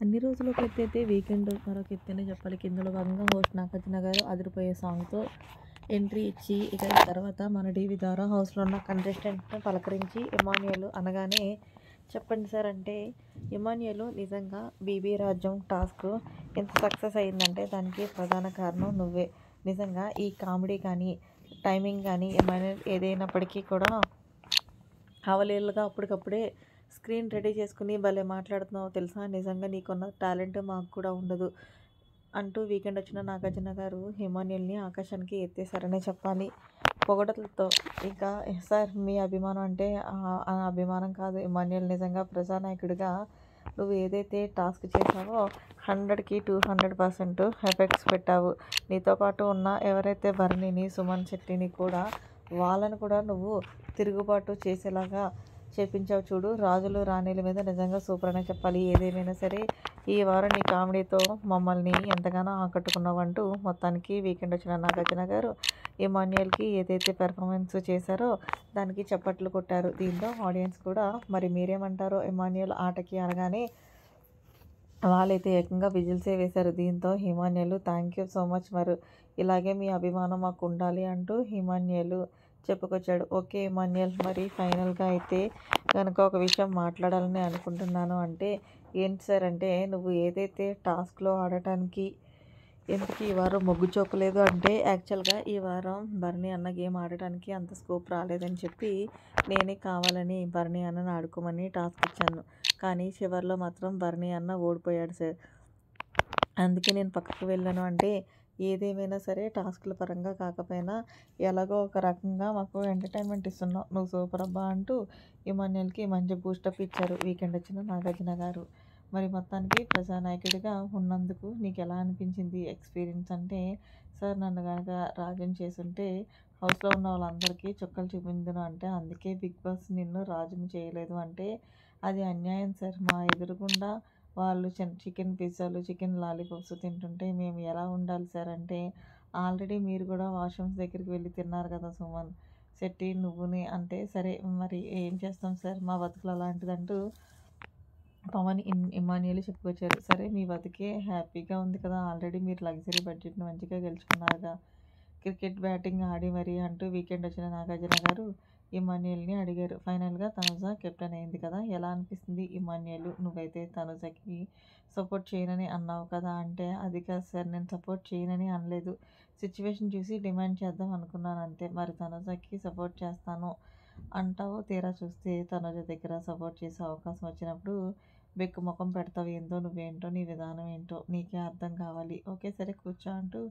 అన్ని రోజులు ఒక ఎత్తైతే వీకెండ్ మరొక ఎత్తనే చెప్పాలి. ఇందులో భాగంగా హోస్ట్ నాగార్జున గారు అదిరిపోయే సాంగ్‌తో ఎంట్రీ ఇచ్చి, ఇక ఈ తర్వాత మన టీవీ ద్వారా హౌస్‌లో ఉన్న కంటెస్టెంట్‌ని పలకరించి ఇమాన్యుయల్ అనగానే చెప్పండి సార్ అంటే, ఇమాన్యుయల్ నిజంగా 'బీబీ రాజ్యం' టాస్క్ ఎంత సక్సెస్ అయిందంటే దానికి ప్రధాన కారణం నువ్వే. నిజంగా ఈ కామెడీ కానీ, టైమింగ్ కానీ ఇమాన్యుయల్ ఏదైనప్పటికీ కూడా అవలీలగా అప్పటికప్పుడే స్క్రీన్ రెడీ చేసుకుని భలే మాట్లాడుతున్నావు తెలుసా! నిజంగా నీకున్న టాలెంట్ మాకు కూడా ఉండదు అంటూ వీకెండ్ వచ్చిన నాగార్జున గారు ఇమాన్యుయల్‌ని ఆకాశానికి ఎత్తేసారనే చెప్పాలి. పొగడతలతో. ఇంకా సార్ మీ అభిమానం అంటే ఆ అభిమానం కాదు ఇమాన్యుయల్, నిజంగా ప్రజానాయకుడిగా నువ్వు ఏదైతే టాస్క్ చేశావో 100కి 200% ఎఫెక్ట్స్ పెట్టావు. నీతో పాటు ఉన్న ఎవరైతే భరణిని, సుమన్ శెట్టిని కూడా వాళ్ళని కూడా నువ్వు తిరుగుబాటు చేసేలాగా చేపించావు చూడు. రాజులు రాణిల మీద నిజంగా సూపర్ అనే చెప్పాలి. ఏదేమైనా సరే ఈ వారం నీ కామెడీతో మమ్మల్ని ఎంతగానో ఆకట్టుకున్నావంటూ మొత్తానికి వీకెండ్ వచ్చిన నాగార్జున గారు ఇమాన్యుయల్‌కి ఏదైతే పెర్ఫార్మెన్స్ చేశారో దానికి చప్పట్లు కొట్టారు. దీంతో ఆడియన్స్ కూడా మరి మీరేమంటారో ఇమాన్యుయల్ ఆటకి అనగానే వాళ్ళైతే ఏకంగా విజిల్సే వేశారు. దీంతో Emmanuel thank you so much ఇలాగే మీ అభిమానం మాకు ఉండాలి అంటూ ఇమాన్యుయల్ చెప్పుకొచ్చాడు. ఓకే ఇమాన్యుయల్, మరి ఫైనల్‌గా అయితే గనుక ఒక విషయం మాట్లాడాలని అనుకుంటున్నాను అంటే ఏంటి సార్ అంటే, నువ్వు ఏదైతే టాస్క్‌లో ఆడటానికి ఎందుకు ఈ వారం మొగ్గు చూపలేదు అంటే, యాక్చువల్‌గా ఈ వారం భరణి అన్న గేమ్ ఆడటానికి అంత స్కోప్ రాలేదని చెప్పి నేనే కావాలని భరణి అన్నని ఆడుకోమని టాస్క్ ఇచ్చాను. కానీ చివర్లో మాత్రం భరణి అన్న ఓడిపోయాడు సార్. అందుకే నేను పక్కకు వెళ్ళాను అంటే, ఏదేమైనా సరే టాస్క్‌ల పరంగా కాకపోయినా ఎలాగో ఒక రకంగా మాకు ఎంటర్‌టైన్‌మెంట్ ఇస్తున్నావు. నువ్వు సూపర్ అబ్బా! అంటూ ఇమాన్యుయల్‌కి మంచి బూస్టప్ ఇచ్చారు వీకెండ్ వచ్చిన నాగార్జున గారు. మరి మొత్తానికి ప్రజానాయకుడిగా ఉన్నందుకు నీకెలా అనిపించింది ఎక్స్‌పీరియన్స్ అంటే, సార్ నన్ను గనక రాజుని చేసుంటే హౌస్‌లో ఉన్న వాళ్ళందరికీ చుక్కలు చూపిందును అంటే, అందుకే బిగ్ బాస్ నిన్ను రాజుని చేయలేదు అంటే అది అన్యాయం సార్. మా ఎదురుగుండా వాళ్ళు చికెన్ పిజ్జాలు, చికెన్ లాలీపాప్స్ తింటుంటే మేము ఎలా ఉండాలి సార్ అంటే, ఆల్రెడీ మీరు కూడా వాష్‌రూమ్స్ దగ్గరికి వెళ్ళి తిన్నారు కదా సుమన్ శెట్టి నువ్వుని అంటే, సరే మరి ఏం చేస్తాం సార్ మా బతుకులు అలాంటిదంటూ పవన్ ఇమాన్యుయల్ చెప్పుకొచ్చారు. సరే మీ బతికే హ్యాపీగా ఉంది కదా, ఆల్రెడీ మీరు లగ్జరీ బడ్జెట్‌ని మంచిగా గెలుచుకున్నారుగా, క్రికెట్ బ్యాటింగ్ ఆడి మరి అంటూ వీకెండ్ వచ్చిన నాగార్జున గారు ఇమాన్యుయల్‌ని అడిగారు. ఫైనల్‌గా తనుజ కెప్టెన్ అయింది కదా, ఎలా అనిపిస్తుంది ఇమాన్యుయల్? నువ్వైతే తనుజకి సపోర్ట్ చేయనని అన్నావు కదా అంటే, అది కాదు సార్ నేను సపోర్ట్ చేయనని అనలేదు. సిచ్యువేషన్ చూసి డిమాండ్ చేద్దాం అనుకున్నాను అంతే. మరి తనుజకి సపోర్ట్ చేస్తాను అంటావు, తీరా చూస్తే తనుజ దగ్గర సపోర్ట్ చేసే అవకాశం వచ్చినప్పుడు బెక్కు మొఖం పెడతావు. ఏందో నువ్వేంటో నీ విధానం ఏంటో నీకే అర్థం కావాలి. ఓకే సరే కూర్చో అంటూ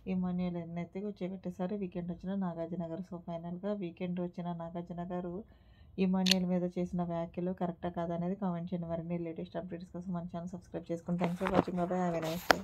ఇమాన్యుయల్ ఎన్నెత్తి కూర్చోబెట్టేశారు వీకెండ్ వచ్చిన నాగార్జున గారు. సో ఫైనల్‌గా వీకెండ్ వచ్చిన నాగార్జున గారు ఇమాన్యుయల్ మీద చేసిన వ్యాఖ్యలు కరెక్టా కాదా అనేది కామెంట్ చేయండి. మరిన్ని లేటెస్ట్ అప్డేట్స్ కోసం మన ఛానల్ సబ్స్క్రైబ్ చేసుకోండి. Thanks for watching. By by. Have a nice day.